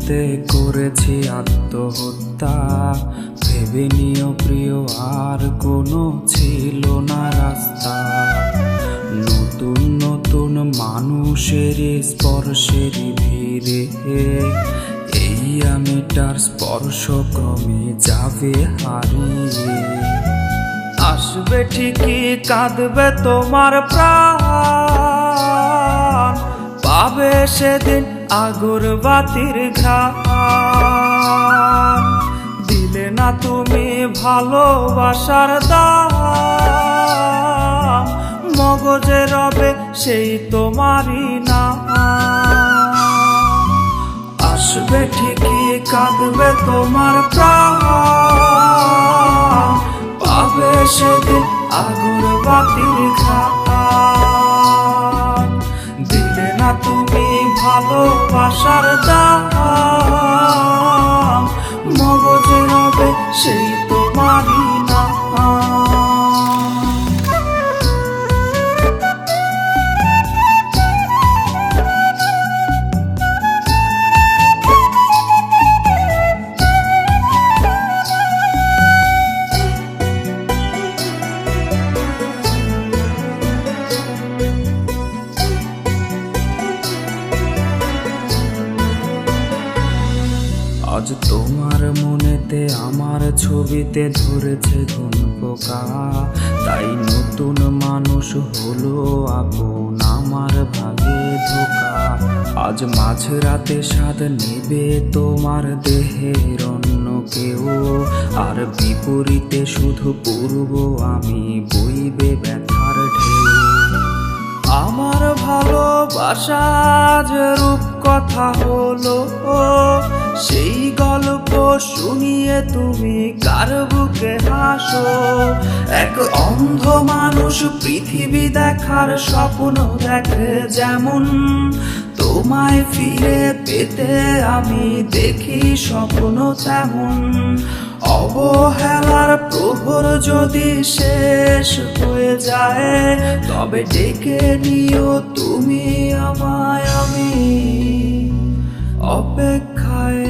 ভুলেতে করেছি আত্মহত্যা, ভেবে নিও প্রিয় আর কোনো ছিল না রাস্তা। নতুন নতুন মানুষের স্পর্শের ভিড়ে এই আমিটার স্পর্শ ক্রমে যাবে হারিয়ে। আসবে ঠিকই কাঁদবে তোমার প্রাণ, পাবে সেদিন আগরবাতির ঘ্রাণ। দিলে না তুমি ভালোবাসার দাম, মগজে রবে সেই তোমারই নাম। আসবে ঠিকই কাঁদবে তোমার প্রাণ, পাবে সেদিন আগরবাতির ঘ্রাণ। দিলে না তুমি ভালোবাসার দাম, মগজে রবে সেই তোমারই নাম। আজ তোমার মনেতে আমার ছবিতে ধরেছে কোন পোকা, তাই নতুন মানুষ হলো আপন আমার ভাগে ধোকা। আজ মাঝরাতে স্বাদ নেবে তোমার দেহের অন্য কেউ, আর বিপরীতে শুধু পূর্ব আমি বইবে ব্যথার ঢেউ। আমার ভালোবাসা যে রূপ কথা হলো, সেই গল্প শুনিয়ে তুমি কার বুকে হাসো। এক অন্ধ মানুষ পৃথিবী দেখার স্বপ্ন দেখে যেমন, তোমায় ফিরে পেতে আমি দেখি স্বপ্ন তেমন। অবহেলার প্রহর যদি শেষ হয়ে যায়, তবে ডেকে নিও তুমি আমায়, আমি অপেক্ষায়